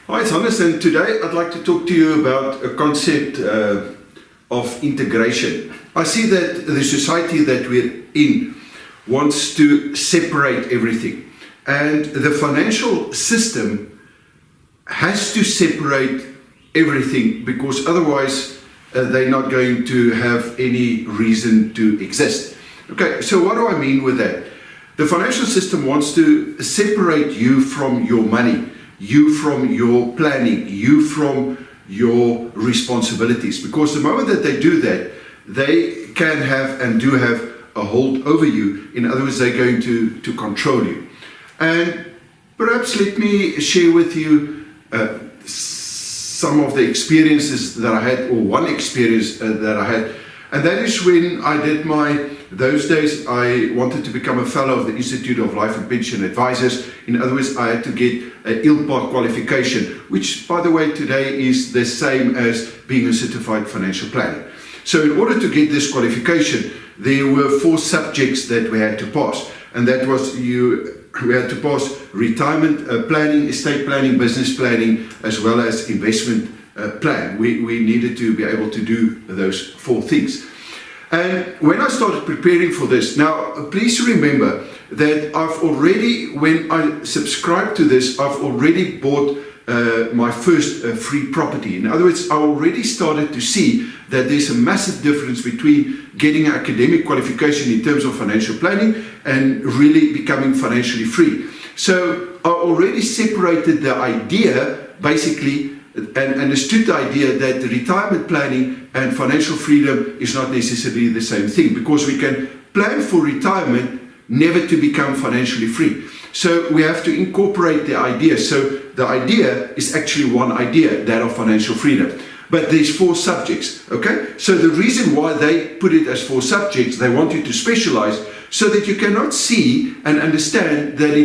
Hi, it's Hannes, and today I'd like to talk to you about a concept of integration. I see that the society that we're in wants to separate everything, and the financial system has to separate everything because otherwise they're not going to have any reason to exist. Okay, so what do I mean with that? The financial system wants to separate you from your money, you from your planning, you from your responsibilities, because the moment that they do that, they can have and do have a hold over you. In other words, they're going to control you. And perhaps let me share with you some of the experiences that I had, or one experience that I had, and that is when I did those days I wanted to become a fellow of the Institute of Life and Pension Advisors. In other words, I had to get an ILPA qualification, which by the way today is the same as being a certified financial planner. So in order to get this qualification, there were 4 subjects that we had to pass, and that was we had to pass retirement planning, estate planning, business planning, as well as investment plan. We needed to be able to do those 4 things. And when I started preparing for this, now please remember that when I subscribed to this, I've already bought my first free property. In other words, I already started to see that there's a massive difference between getting an academic qualification in terms of financial planning and really becoming financially free. So I already separated the idea, basically, and understood the idea that retirement planning and financial freedom is not necessarily the same thing, because we can plan for retirement, never to become financially free. So we have to incorporate the idea. So the idea is actually one idea, that of financial freedom. But there's 4 subjects, okay? So the reason why they put it as 4 subjects, they want you to specialize so that you cannot see and understand that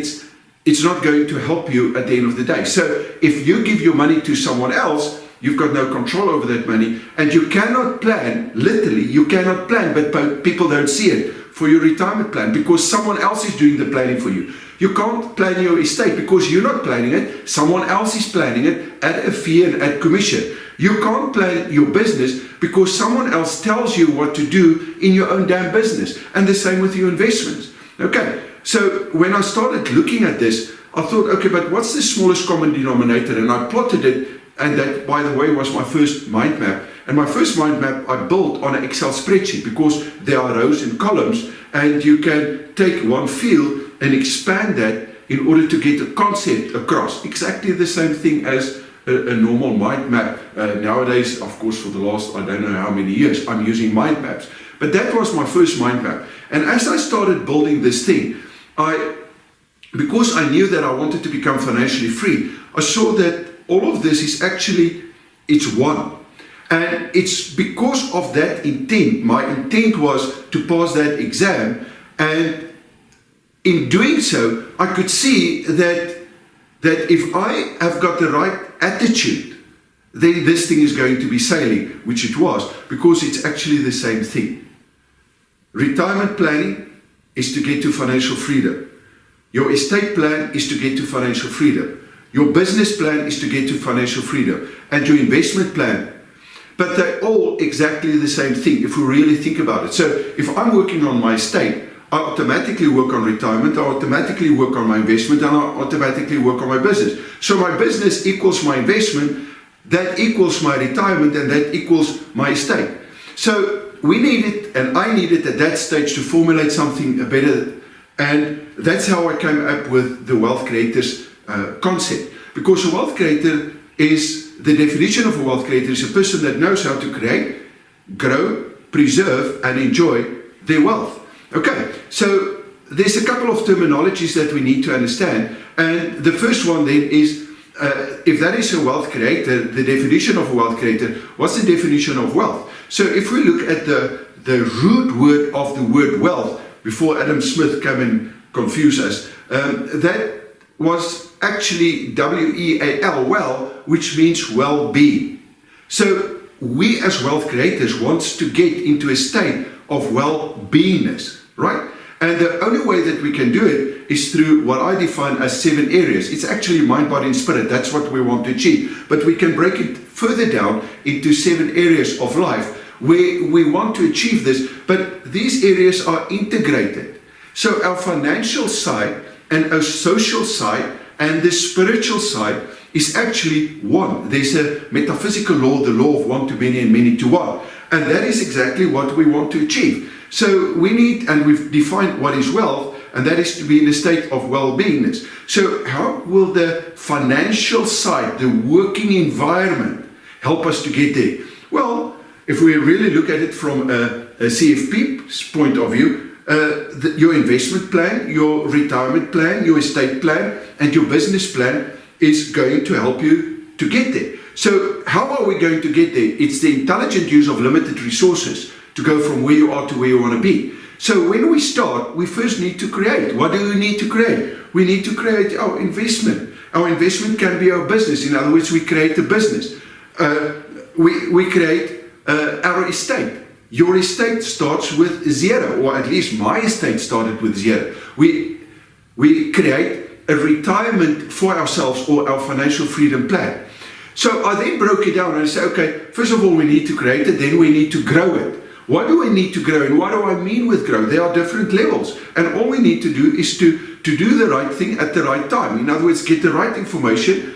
it's not going to help you at the end of the day. So if you give your money to someone else, you've got no control over that money, and you cannot plan, literally, you cannot plan, but people don't see it, for your retirement plan, because someone else is doing the planning for you. You can't plan your estate because you're not planning it, someone else is planning it at a fee and at commission. You can't plan your business because someone else tells you what to do in your own damn business, and the same with your investments. Okay, so when I started looking at this, I thought, okay, but what's the smallest common denominator? And I plotted it, and that, by the way, was my first mind map. And my first mind map I built on an Excel spreadsheet, because there are rows and columns, and you can take one field and expand that in order to get a concept across. Exactly the same thing as a normal mind map. Nowadays, of course, for the last, I don't know how many years, I'm using mind maps. But that was my first mind map. And as I started building this thing, because I knew that I wanted to become financially free, I saw that all of this is actually, it's one. And it's because of that intent. My intent was to pass that exam, and in doing so, I could see that if I have got the right attitude, then this thing is going to be sailing, which it was, because it's actually the same thing. Retirement planning is to get to financial freedom. Your estate plan is to get to financial freedom. Your business plan is to get to financial freedom. And your investment plan. But they're all exactly the same thing if we really think about it. So if I'm working on my estate, I automatically work on retirement, I automatically work on my investment, and I automatically work on my business. So my business equals my investment, that equals my retirement, and that equals my estate. So we needed, and I needed at that stage, to formulate something better. And that's how I came up with the wealth creators concept. Because a wealth creator is, the definition of a wealth creator is a person that knows how to create, grow, preserve, and enjoy their wealth. Okay, so there's a couple of terminologies that we need to understand. And the first one then is, if that is a wealth creator, the definition of a wealth creator, what's the definition of wealth? So if we look at the root word of the word wealth, before Adam Smith came and confused us, that was actually W-E-A-L, well, which means well-being. So we as wealth creators want to get into a state of well-beingness, right? And the only way that we can do it is through what I define as 7 areas. It's actually mind, body, and spirit. That's what we want to achieve. But we can break it further down into 7 areas of life where we want to achieve this, but these areas are integrated. So our financial side and our social side and the spiritual side is actually one. There's a metaphysical law, the law of 1 to many and many to 1. And that is exactly what we want to achieve. So we need, and we've defined what is wealth, and that is to be in a state of well-beingness. So how will the financial side, the working environment, help us to get there? Well, if we really look at it from a CFP's point of view, your investment plan, your retirement plan, your estate plan, and your business plan is going to help you to get there. So how are we going to get there? It's the intelligent use of limited resources to go from where you are to where you want to be. So when we start, we first need to create. What do we need to create? We need to create our investment. Our investment can be our business. In other words, we create a business. We create our estate. Your estate starts with 0, or at least my estate started with 0. We create a retirement for ourselves, or our financial freedom plan. So I then broke it down and I said, okay, first of all, we need to create it, then we need to grow it. What do we need to grow, and what do I mean with grow? There are different levels, and all we need to do is to do the right thing at the right time. In other words, get the right information,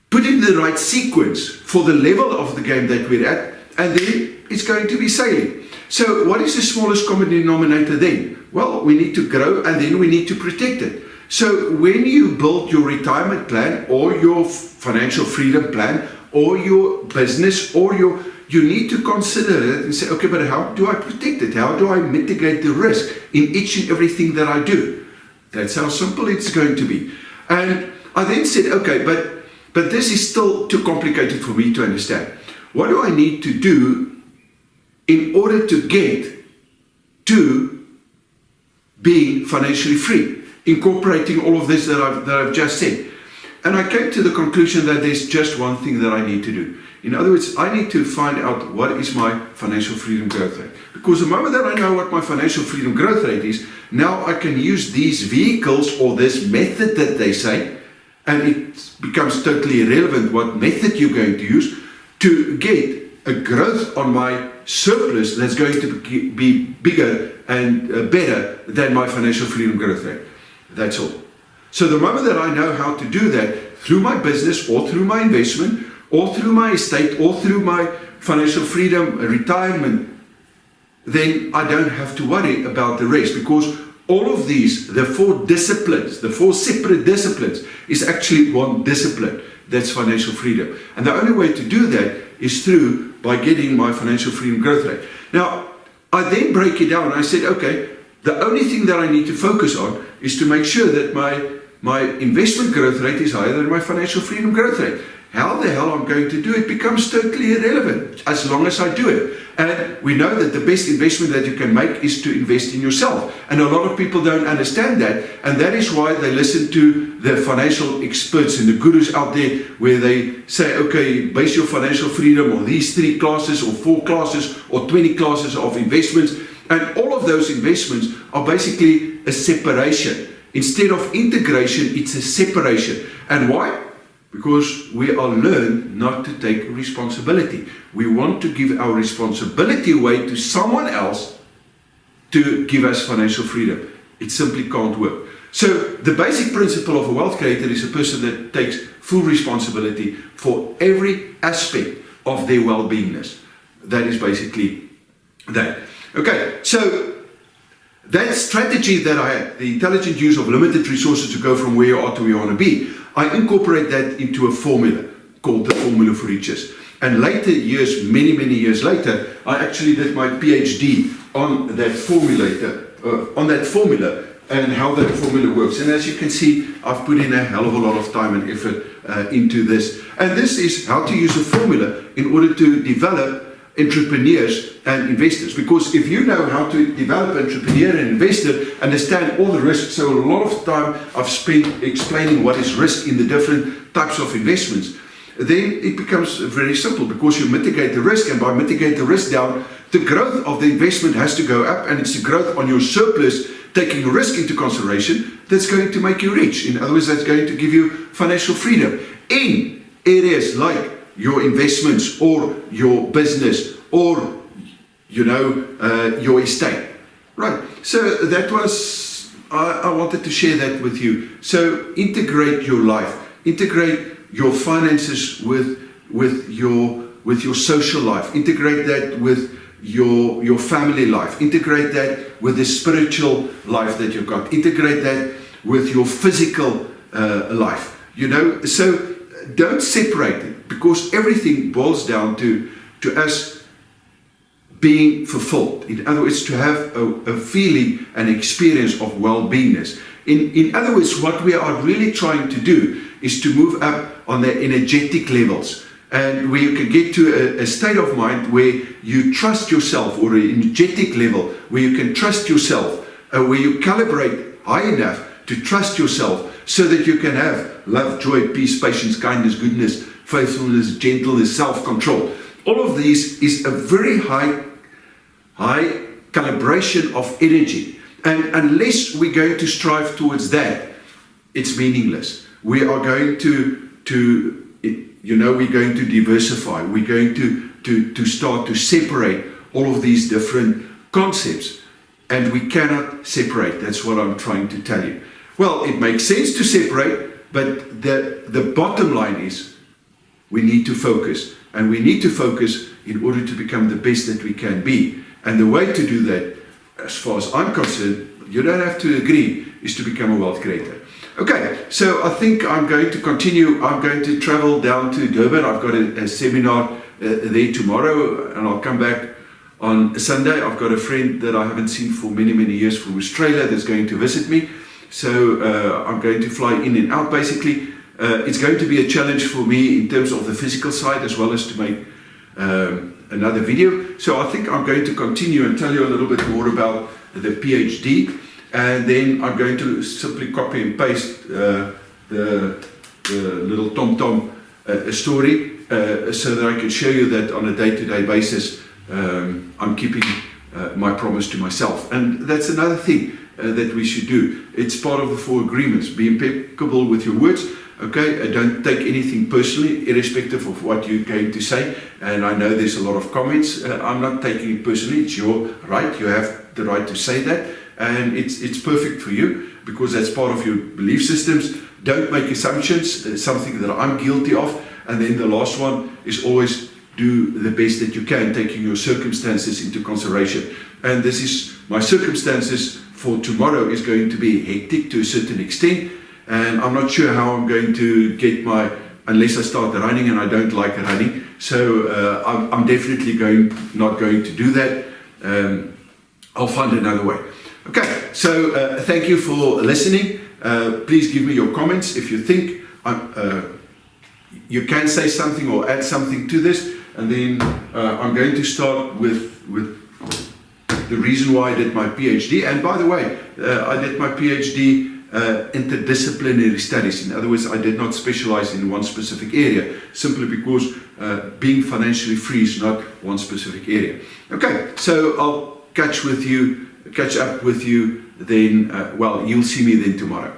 put in the right sequence for the level of the game that we're at, and then it's going to be sailing. So what is the smallest common denominator then? Well, we need to grow, and then we need to protect it. So when you build your retirement plan, or your financial freedom plan, or your business, or you need to consider it and say, okay, but how do I protect it? How do I mitigate the risk in each and everything that I do? That's how simple it's going to be. And I then said, okay, but this is still too complicated for me to understand. What do I need to do in order to get to being financially free, incorporating all of this that I've just said? And I came to the conclusion that there's just one thing that I need to do. In other words, I need to find out what is my financial freedom growth rate. Because the moment that I know what my financial freedom growth rate is, now I can use these vehicles, or this method that they say, and it becomes totally irrelevant what method you're going to use, to get a growth on my surplus that's going to be bigger and better than my financial freedom growth rate. That's all. So the moment that I know how to do that through my business, or through my investment, or through my estate, or through my financial freedom retirement, then I don't have to worry about the rest, because all of these, the 4 disciplines, the 4 separate disciplines, is actually one discipline. That's financial freedom. And the only way to do that is by getting my financial freedom growth rate. Now, I then break it down and I said, okay, the only thing that I need to focus on is to make sure that my investment growth rate is higher than my financial freedom growth rate. How the hell I'm going to do it becomes totally irrelevant as long as I do it. And we know that the best investment that you can make is to invest in yourself. And a lot of people don't understand that. And that is why they listen to the financial experts and the gurus out there, where they say, okay, base your financial freedom on these 3 classes, or 4 classes, or 20 classes of investments. And all of those investments are basically a separation. Instead of integration, it's a separation. And why? Because we are learned not to take responsibility. We want to give our responsibility away to someone else to give us financial freedom. It simply can't work. So the basic principle of a wealth creator is a person that takes full responsibility for every aspect of their well-beingness. That is basically that. Okay, so that strategy that I had, the intelligent use of limited resources to go from where you are to where you want to be, I incorporate that into a formula called the Formula for Riches. And later years, many years later, I actually did my PhD on that formula and how that formula works. And as you can see, I've put in a hell of a lot of time and effort into this. And this is how to use a formula in order to develop entrepreneurs and investors. Because if you know how to develop an entrepreneur and investor, understand all the risks. So a lot of time I've spent explaining what is risk in the different types of investments. Then it becomes very simple, because you mitigate the risk, and by mitigate the risk down, the growth of the investment has to go up, and it's the growth on your surplus taking risk into consideration that's going to make you rich. In other words, that's going to give you financial freedom in areas like your investments or your business or, your estate. Right. So that was, I wanted to share that with you. So integrate your life, integrate your finances with your social life, integrate that with your family life, integrate that with the spiritual life that you've got, integrate that with your physical life, so don't separate it, because everything boils down to us being fulfilled. In other words, to have a feeling and experience of well-beingness. In other words, what we are really trying to do is to move up on the energetic levels, and where you can get to a state of mind where you trust yourself, or an energetic level where you can trust yourself, where you calibrate high enough to trust yourself, so that you can have love, joy, peace, patience, kindness, goodness, faithfulness, gentleness, self-control. All of these is a very high calibration of energy, and unless we're going to strive towards that, it's meaningless. We are going we're going to diversify. We're going to start to separate all of these different concepts, and we cannot separate. That's what I'm trying to tell you. Well, it makes sense to separate, but the bottom line is we need to focus, and we need to focus in order to become the best that we can be. And the way to do that, as far as I'm concerned, you don't have to agree, is to become a wealth creator. Okay, so I think I'm going to continue. I'm going to travel down to Durban. I've got a seminar there tomorrow, and I'll come back on Sunday. I've got a friend that I haven't seen for many, many years from Australia that's going to visit me. So I'm going to fly in and out, basically. It's going to be a challenge for me in terms of the physical side, as well as to make another video. So I think I'm going to continue and tell you a little bit more about the PhD, and then I'm going to simply copy and paste the little TomTom story, so that I can show you that on a day-to-day basis I'm keeping my promise to myself. And that's another thing that we should do. It's part of the 4 agreements. Be impeccable with your words. Okay, don't take anything personally, irrespective of what you're going to say. And I know there's a lot of comments. I'm not taking it personally. It's your right. You have the right to say that, and it's perfect for you, because that's part of your belief systems. Don't make assumptions. Something that I'm guilty of. And then the last one is always do the best that you can, taking your circumstances into consideration. And this is my circumstances for tomorrow is going to be hectic to a certain extent. And I'm not sure how I'm going to get unless I start running, and I don't like running. So I'm definitely not going to do that. I'll find another way. Okay, so thank you for listening. Please give me your comments if you think you can say something or add something to this. And then I'm going to start with the reason why I did my PhD. And by the way, I did my PhD interdisciplinary studies. In other words, I did not specialize in one specific area, simply because being financially free is not one specific area. Okay, so I'll catch up with you then. Well, you'll see me then tomorrow.